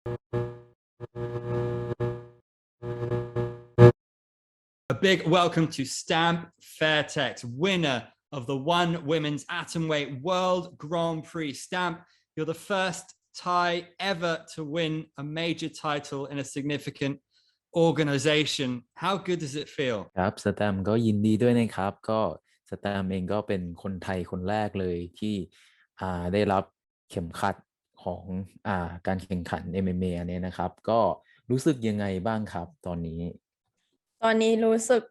A big welcome to Stamp Fairtex, winner of the One Women's Atomweight World Grand Prix. Stamp, you're the first Thai ever to win a major title in a significant organization. How good does it feel? ครับสแตมก็ยินดีด้วยนะครับก็สแตมเองก็เป็นคนไทยคนแรกเลยที่ได้รับเข็มขัดของการแข่งขัน MMA อันนี้นะครับก็รู้สึกยังไงบ้างครับตอนนี้รู้สึก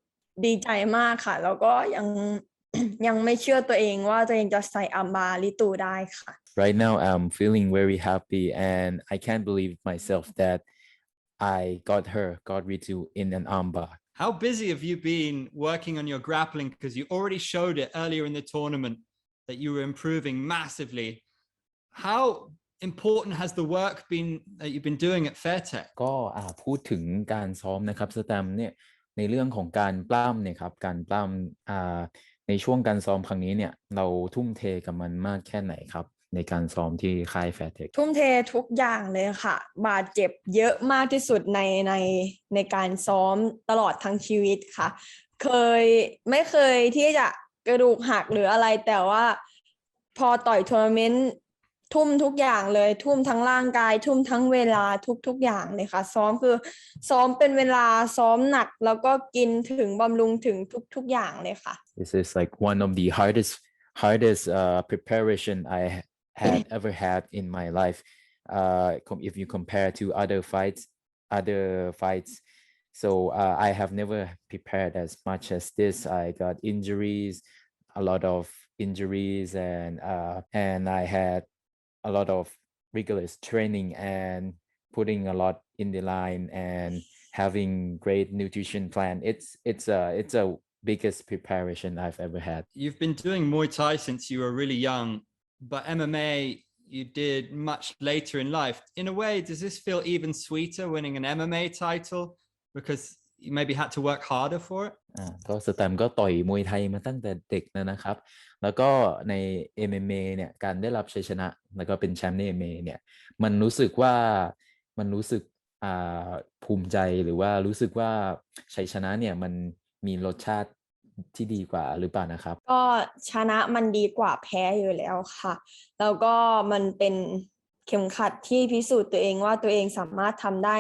ดีใจมากค่ะแล้วก็ยังไม่เชื่อตัวเองว่าตัวเองจะใส่อัมบาริตูได้ค่ะ Right now I'm feeling very happy and I can't believe myself that I got Ritu in an armbar. How busy have you been working on your grappling? Because you already showed it earlier in the tournament that you were improving massively. How important has the work been that you've been doing at Fairtex? ก็พูดถึงการซ้อมนะครับสแตมเนี่ยในเรื่องของการปล้ำเนี่ยครับการปล้ำในช่วงการซ้อมครั้งนี้เนี่ยเราทุ่มเทกับมันมากแค่ไหนครับในการซ้อมที่ค่าย Fairtex ทุ่มเททุกอย่างเลยค่ะบาดเจ็บเยอะมากที่สุดในการซ้อมตลอดทั้งชีวิตค่ะไม่เคยที่จะกระดูกหักหรืออะไรแต่ว่าพอต่อยทัวร์นาเมนต์ทุ่มทุกอย่างเลยทุ่มทั้งร่างกายทุ่มทั้งเวลาทุกอย่างเลยค่ะซ้อมเป็นเวลาซ้อมหนักแล้วก็กินถึงบำรุงถึงทุกอย่างเลยค่ะ This is like one of the hardest preparation I had ever had in my life if you compare to other fights so I have never prepared as much as this I got a lot of injuries and I had a lot of rigorous training and putting a lot in the line and having great nutrition plan it's a biggest preparation I've ever had. You've been doing Muay Thai since you were really young, but MMA you did much later in life. In a way, does this feel even sweeter winning an MMA title because you maybe had to work harder for it? ก็สแตมก็ต่อยมวยไทยมาตั้งแต่เด็กนะครับแล้วก็ใน MMA เนี่ยการได้รับชัยชนะแล้วก็เป็นแชมป์ใน MMA เนี่ยมันรู้สึกภูมิใจหรือว่ารู้สึกว่าชัยชนะเนี่ยมันมีรสชาติที่ดีกว่าหรือเปล่านะครับก็ชนะมันดีกว่าแพ้อยู่แล้วค่ะแล้วก็มันเป็นเข็มขัดที่พิสูจน์ตัวเองว่าตัวเองสามารถทำได้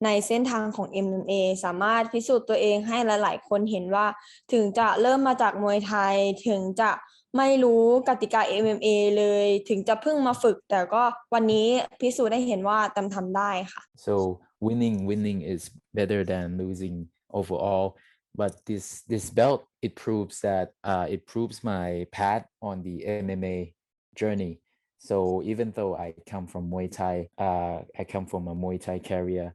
ในเส้นทางของ MMA สามารถพิสูจน์ตัวเองให้หลายๆคนเห็นว่าถึงจะเริ่มมาจากมวยไทยถึงจะไม่รู้กติกา MMA เลยถึงจะเพิ่งมาฝึกแต่ก็วันนี้พิสูจน์ได้เห็นว่าทำได้ค่ะ So winning is better than losing overall but this belt it proves my path on the MMA journey so even though I come from Muay Thai I come from a Muay Thai career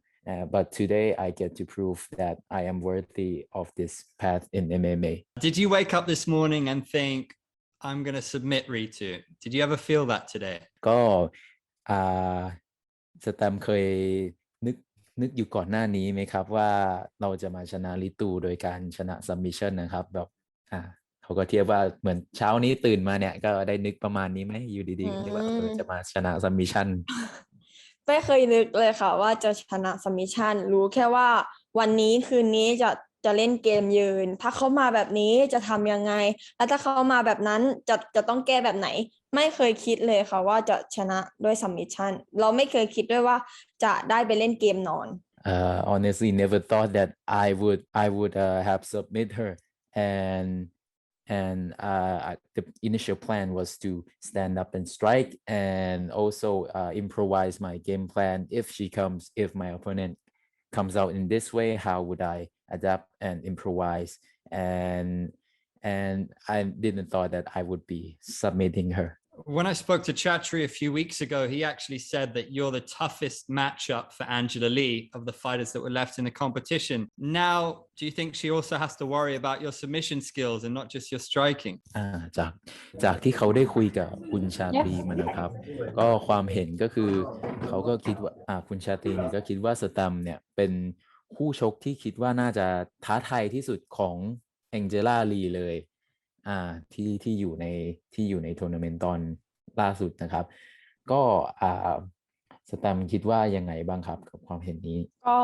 but today I get to prove that I am worthy of this path in MMA. Did you wake up this morning and think I'm going to submit Ritu? Did you ever feel that today? ก็สแตมเคยนึกอยู่ก่อนหน้านี้ไหมครับว่าเราจะมาชนะริตูโดยการชนะ submission นะครับแบบเขาก็เทียบว่าเหมือนเช้านี้ตื่นมาเนี่ยก็ได้นึกประมาณนี้ไหมอยู่ดีๆที่ว่าจะมาชนะ submission ไม่เคยนึกเลยค่ะว่าจะชนะ submission รู้แค่ว่าวันนี้คืนนี้จะเล่นเกมยืนถ้าเขามาแบบนี้จะทำยังไงแล้วถ้าเขามาแบบนั้นจะต้องแก้แบบไหนไม่เคยคิดเลยค่ะว่าจะชนะด้วย submission เราไม่เคยคิดด้วยว่าจะได้ไปเล่นเกมนอน honestly never thought that I would have submit her and the initial plan was to stand up and strike and also improvise my game plan if my opponent comes out in this way how would I adapt and improvise and I didn't thought that I would be submitting her. When I spoke to Chatri a few weeks ago, he actually said that you're the toughest matchup for Angela Lee of the fighters that were left in the competition. Now, do you think she also has to worry about your submission skills and not just your striking? จากที่เขาได้คุยกับคุณชาตรีมานะครับก็ความเห็นก็คือเขาก็คิดว่าคุณชาตรีเนี่ยก็คิดว่าสแตมเนี่ยเป็นคู่ชกที่คิดว่าน่าจะท้าทายที่สุดของแองเจล่าลีเลยที่อยู่ในทัวร์นาเมนต์ตอนล่าสุดนะครับก็ สแตมป์คิดว่ายังไงบ้างครับกับความเห็นนี้ก็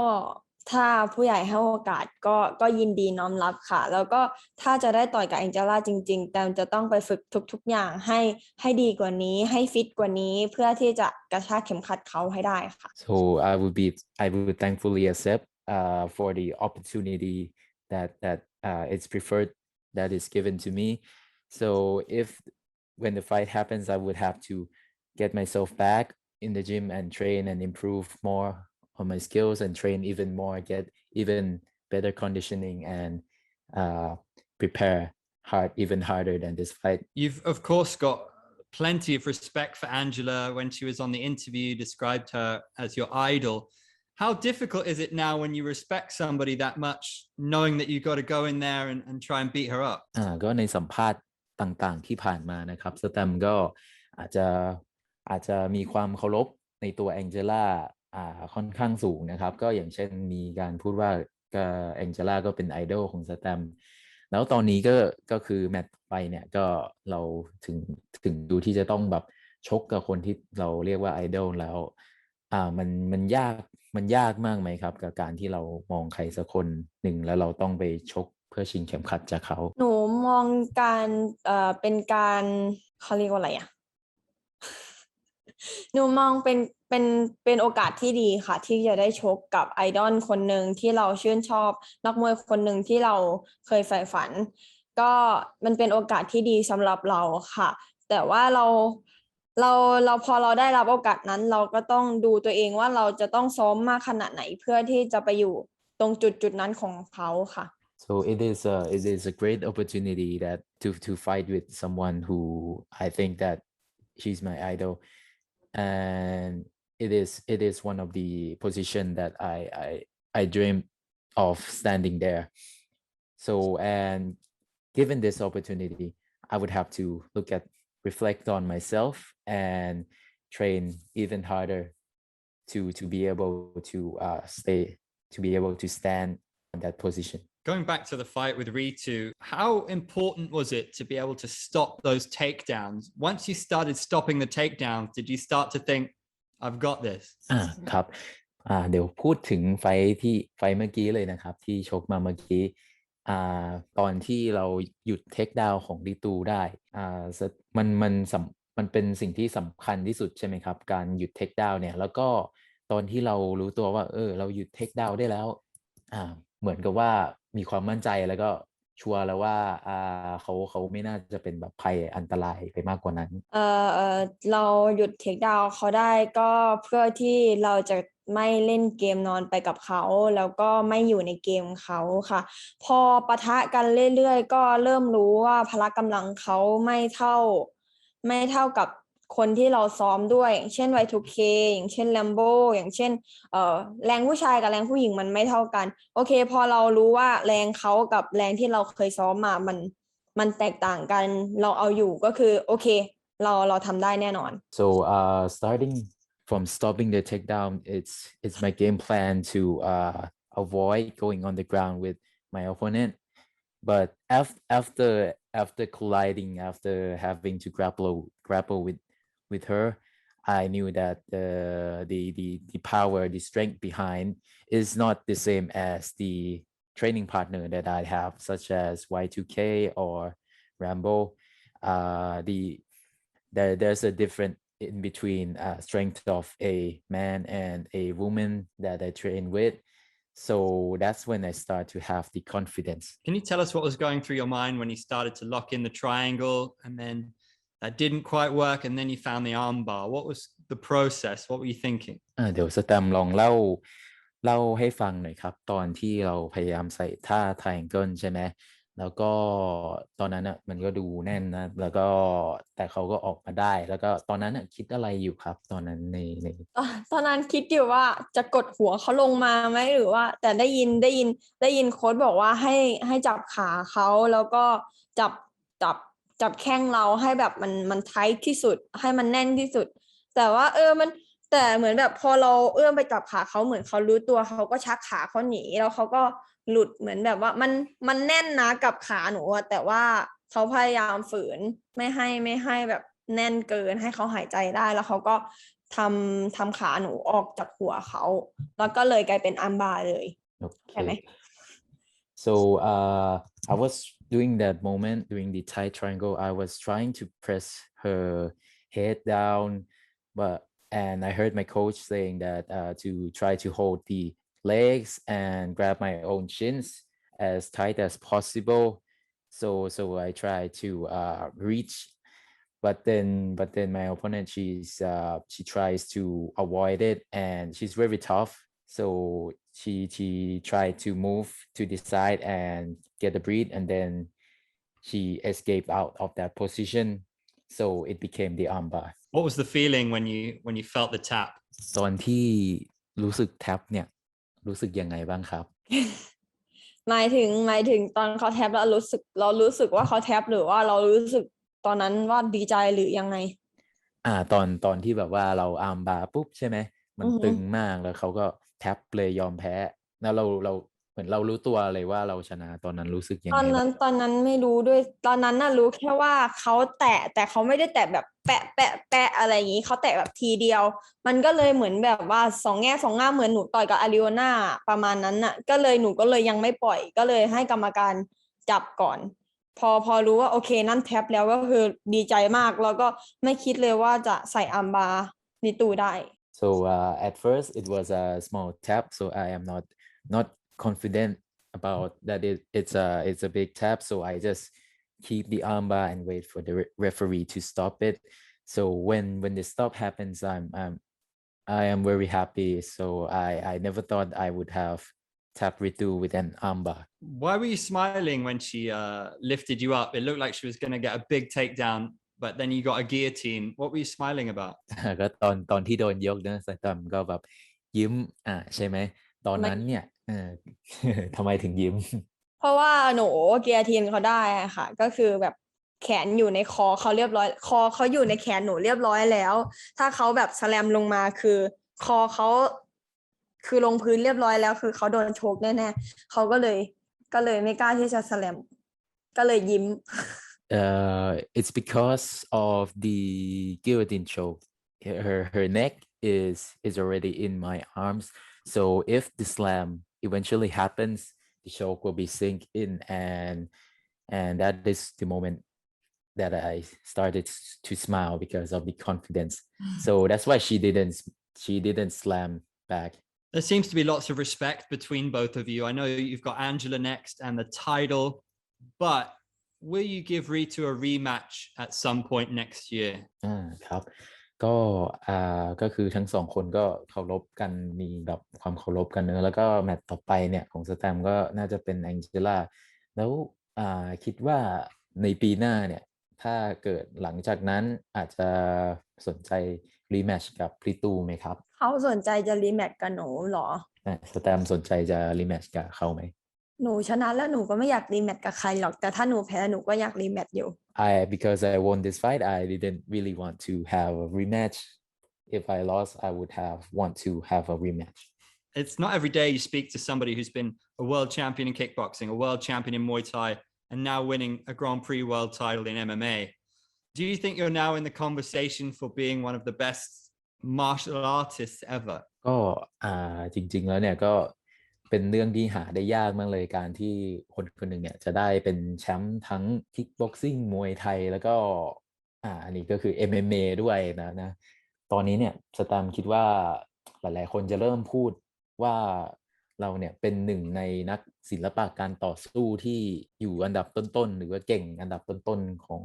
ถ้าผู้ใหญ่ให้โอกาสก็ยินดีน้อมรับค่ะแล้วก็ถ้าจะได้ต่อยกับแองเจล่าจริงๆแต่จะต้องไปฝึกทุกๆอย่างให้ดีกว่านี้ให้ฟิตกว่านี้เพื่อที่จะกระชากเข็มขัดเขาให้ได้ค่ะ so I would thankfully accept for the opportunity that it's preferred that is given to me so if when the fight happens I would have to get myself back in the gym and train and improve more on my skills and train even more get even better conditioning and prepare even harder than this fight You've of course got plenty of respect for Angela. When she was on the interview, you described her as your idol. How difficult is it now when you respect somebody that much, knowing that you've got to go in there and try and beat her up? ก็ในสัมภาษณ์ต่างๆที่ผ่านมานะครับสแตมก็อาจจะมีความเคารพในตัวแองเจล่าค่อนข้างสูงนะครับก็อย่างเช่นมีการพูดว่าแองเจล่าก็เป็นไอดอลของสแตมแล้วตอนนี้ก็คือแมตช์ไปเนี่ยก็เราถึงดูที่จะต้องแบบชกกับคนที่เราเรียกว่าไอดอลแล้วมันยากมากไหมครับกับการที่เรามองใครสักคนหนึ่งแล้วเราต้องไปชกเพื่อชิงเข็มขัดจากเขาหนูมองการเป็นการเขาเรียกว่าอะไรอ่ะ หนูมองเป็นโอกาสที่ดีค่ะที่จะได้ชกกับไอดอลคนหนึ่งที่เราชื่นชอบนักมวยคนหนึ่งที่เราเคยใฝ่ฝันก็มันเป็นโอกาสที่ดีสำหรับเราค่ะแต่ว่าเราพอเราได้รับโอกาสนั้นเราก็ต้องดูตัวเองว่าเราจะต้องซ้อมมากขนาดไหนเพื่อที่จะไปอยู่ตรงจุดนั้นของเขาค่ะ So it is a great opportunity that to fight with someone who I think that she's my idol, and it is one of the position that I dream of standing there. So and given this opportunity, I would have to reflect on myself and train even harder to be able to be able to stand on that position. Going back to the fight with Ritu, how important was it to be able to stop those takedowns? Once you started stopping the takedowns, did you start to think, I've got this? ครับเดี๋ยวพูดถึงไฟเมื่อกี้เลยนะครับที่ชกมาเมื่อกี้ตอนที่เราหยุดเทคดาวน์ของริตูได้มันเป็นสิ่งที่สำคัญที่สุดใช่ไหมครับการหยุดเทคดาวน์เนี่ยแล้วก็ตอนที่เรารู้ตัวว่าเราหยุดเทคดาวน์ได้แล้วเหมือนกับว่ามีความมั่นใจแล้วก็ชัวร์แล้วว่าเขาไม่น่าจะเป็นแบบภัยอันตรายไปมากกว่านั้นเราหยุดเทคดาวน์เขาได้ก็เพื่อที่เราจะไม่เล่นเกมนอนไปกับเขาแล้วก็ไม่อยู่ในเกมเขาค่ะพอปะทะกันเรื่อยๆก็เริ่มรู้ว่าพละกำลังเขาไม่เท่ากับคนที่เราซ้อมด้วยอย่างเช่น Y2K อย่างเช่น Lambo อย่างเช่นแรงผู้ชายกับแรงผู้หญิงมันไม่เท่ากันโอเคพอเรารู้ว่าแรงเขากับแรงที่เราเคยซ้อมมามันแตกต่างกันเราเอาอยู่ก็คือโอเคเราทำได้แน่นอน so starting from stopping the takedown it's my game plan to avoid going on the ground with my opponent but after colliding after having to grapple with her I knew that the power the strength behind is not the same as the training partner that I have such as Y2K or Rambo there's a difference in between strength of a man and a woman that I train with so that's when I start to have the confidence. Can you tell us what was going through your mind when you started to lock in the triangle and then that didn't quite work and then you found the arm bar? What was the process? What were you thinking? เดี๋ยวสแตมลองเล่าให้ฟังหน่อยครับตอนที่เราพยายามใส่ท่า triangle ใช่ไหมแล้วก็ตอนนั้นมันก็ดูแน่นนะแล้วก็แต่เขาก็ออกมาได้แล้วก็ตอนนั้นคิดอะไรอยู่ครับตอนนั้นในตอนนั้นคิดอยู่ว่าจะกดหัวเขาลงมาไหมหรือว่าแต่ได้ยินโค้ชบอกว่าให้จับขาเขาแล้วก็จับแข้งเราให้แบบมันไทท์ที่สุดให้มันแน่นที่สุดแต่ว่าแต่เหมือนแบบพอเราเอื้อมไปจับขาเขาเหมือนเขารู้ตัวเขาก็ชักขาเขาหนีแล้วเขาก็หลุดเหมือนแบบว่ามันแน่นนะกับขาหนูอะแต่ว่าเขาพยายามฝืนไม่ให้แบบแน่นเกินให้เขาหายใจได้แล้วเขาก็ ทำขาหนูออกจากหัวเขาแล้วก็เลยกลายเป็นอาร์มบาร์เลยใช่ไหม Okay. So I was doing that moment during the tight triangle. I was trying to press her head down, and I heard my coach saying that to try to hold the legs and grab my own shins as tight as possible. So I try to reach, but then my opponent she tries to avoid it, and she's very tough. So she tried to move to the side and get a breathe, and then she escaped out of that position. So it became the armbar. What was the feeling when you felt the tap? ตอนที่รู้สึกแท็บเนี่ยรู้สึกยังไงบ้างครับ หมายถึงตอนเขาแท็บแล้วรู้สึกว่าเขาแท็บหรือว่าเรารู้สึกตอนนั้นว่าดีใจหรือยังไง ตอนที่แบบว่าเราอาร์มบาร์ปุ๊บใช่ไหมมัน อือฮึ ตึงมากแล้วเขาก็แท็บเลยยอมแพ้แล้วเราเหมือนเรารู้ตัวเลยว่าเราชนะตอนนั้นรู้สึกยัง ตอ ไง น บ้าง นั้นไม่รู้ด้วยตอนนั้นน่ะรู้แค่ว่าเขาแตะแต่เขาไม่ได้แตะแบบแปะแปะแปะอะไรอย่างนี้เขาแตะแบบทีเดียว มันก็เลยเหมือนแบบว่าสองแง่สองง่ามเหมือนหนูต่อยกับอาริโอนาประมาณนั้นน่ะหนูก็เลยยังไม่ปล่อยก็เลยให้กรรมการจับก่อน พอรู้ว่าโอเคนั่นแท็บแล้วก็คือดีใจมากแล้วก็ไม่คิดเลยว่าจะใส่อาร์มบาร์ในตู้ได้ So at first it was a small tap, so I am not confident about that it's a big tap, so I just keep the armbar and wait for the referee to stop it. So when the stop happens, I am very happy. So I never thought I would have tapped Ritu with an armbar. Why were you smiling when she lifted you up? It looked like she was going to get a big takedown, but then you got a guillotine. What were you smiling about? ก็ตอนที่โดนยกนะสแตมป์ก็แบบยิ้มใช่ไหมตอนนั้นเนี่ยทำไมถึงยิ้ม เพราะว่าหนูเกียร์ทีนเขาได้อะค่ะ ก็คือแบบแขนอยู่ในคอเขาเรียบร้อย คอเขาอยู่ในแขนหนูเรียบร้อยแล้ว ถ้าเขาแบบสแลมลงมาคือคอเขาคือลงพื้นเรียบร้อยแล้ว คือเขาโดนโชกแน่ๆเขาก็เลยไม่กล้าที่จะสแลมก็เลยยิ้ม It's because of the guillotine choke. Her neck is already in my arms. So if the slam eventually happens, the choke will be sink in, and that is the moment that I started to smile because of the confidence. So that's why she didn't slam back. There seems to be lots of respect between both of you. I know you've got Angela next and the title, but will you give Ritu a rematch at some point next year? ครับก็คือทั้งสองคนก็เคารพกันมีแบบความเคารพกันเนอะแล้วก็แมตช์ต่อไปเนี่ยของสแตมก็น่าจะเป็นแองเจล่าแล้วคิดว่าในปีหน้าเนี่ยถ้าเกิดหลังจากนั้นอาจจะสนใจรีแมตช์กับพริตูไหมครับ เขาสนใจจะรีแมตช์กับหนูเหรอ สแตมสนใจจะรีแมตช์กับเขาไหม หนูชนะแล้วหนูก็ไม่อยากรีแมตช์กับใครหรอกแต่ถ้าหนูแพ้หนูก็อยากรีแมตช์อยู่ Because I won this fight, I didn't really want to have a rematch. If I lost, I would want to have a rematch. It's not every day you speak to somebody who's been a world champion in kickboxing, a world champion in Muay Thai, and now winning a Grand Prix world title in MMA. Do you think you're now in the conversation for being one of the best martial artists ever? ก็จริงๆแล้วเนี่ยก็เป็นเรื่องที่หาได้ยากมากเลยการที่คนคนหนึ่งเนี่ยจะได้เป็นแชมป์ทั้งคิกบ็อกซิ่งมวยไทยแล้วก็อันนี้ก็คือ MMA ด้วยนะตอนนี้เนี่ยสแตมป์คิดว่าหลายๆคนจะเริ่มพูดว่าเราเนี่ยเป็นหนึ่งในนักศิลปะการต่อสู้ที่อยู่อันดับต้นๆหรือว่าเก่งอันดับต้นๆของ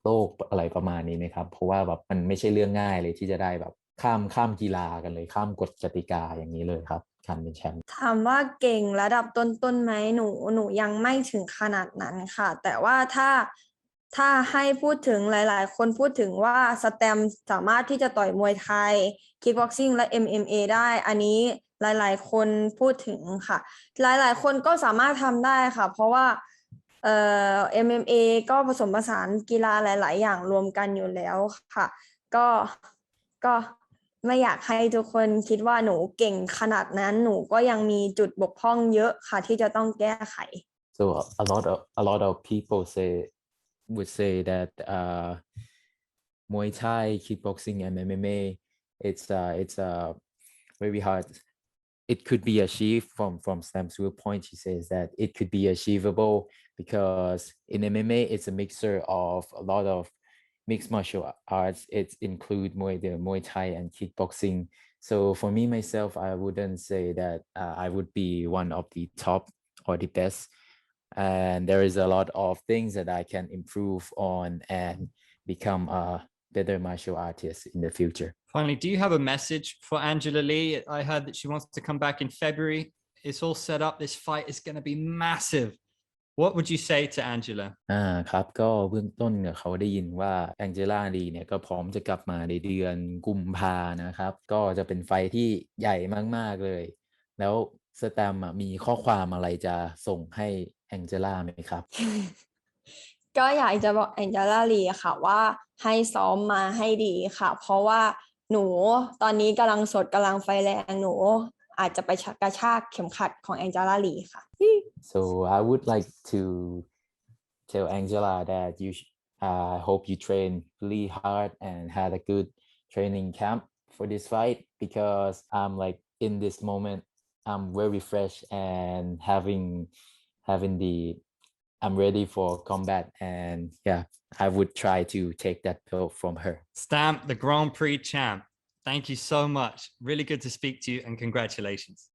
โลกอะไรประมาณนี้ไหมครับเพราะว่าแบบมันไม่ใช่เรื่องง่ายเลยที่จะได้แบบข้ามกีฬากันเลยข้ามกฎกติกาอย่างนี้เลยครับการเป็นแชมป์ ถามว่าเก่งระดับต้นๆไหมหนูยังไม่ถึงขนาดนั้นค่ะ แต่ว่าถ้าให้พูดถึงหลายๆคนพูดถึงว่าสแตมป์สามารถที่จะต่อยมวยไทยคิกบ็อกซิ่งและ MMA ได้อันนี้หลายๆคนพูดถึงค่ะหลายๆคนก็สามารถทำได้ค่ะเพราะว่าMMA ก็ผสมผสานกีฬาหลายๆอย่างรวมกันอยู่แล้วค่ะก็ไม่อยากให้ทุกคนคิดว่าหนูเก่งขนาดนั้นหนูก็ยังมีจุดบกพร่องเยอะค่ะที่จะต้องแก้ไข So a lot of people would say that Muay Thai, kickboxing, and MMA it's very hard. It could be achieved from Sam's viewpoint. She says that it could be achievable because in MMA it's a mixture of a lot of mixed martial arts. It include Muay Thai and kickboxing. So for me myself, I wouldn't say that I would be one of the top or the best. And there is a lot of things that I can improve on and become a better martial artist in the future. Finally, do you have a message for Angela Lee? I heard that she wants to come back in February. It's all set up. This fight is going to be massive. What would you say to Angela? ครับก็เบื้องต้นเนี่ยเขาได้ยินว่าแองเจล่าลีเนี่ยก็พร้อมจะกลับมาในเดือนกุมภานะครับก็จะเป็นไฟท์ที่ใหญ่มากๆเลยแล้วสแตมป์มีข้อความอะไรจะส่งให้แองเจล่าไหมครับ ก็อยากจะบอกแองเจล่าลีค่ะว่าให้ซ้อมมาให้ดีค่ะ เพราะว่าหนูตอนนี้กำลังสดกำลังไฟแรงหนูอาจจะไปกระชากเข็มขัดของแองเจล่าลีค่ะ So I would like to tell Angela that I hope you train really hard and had a good training camp for this fight because I'm like in this moment I'm very fresh and I'm ready for combat and yeah I would try to take that belt from her. Stamp, the Grand Prix champ. Thank you so much. Really good to speak to you and congratulations.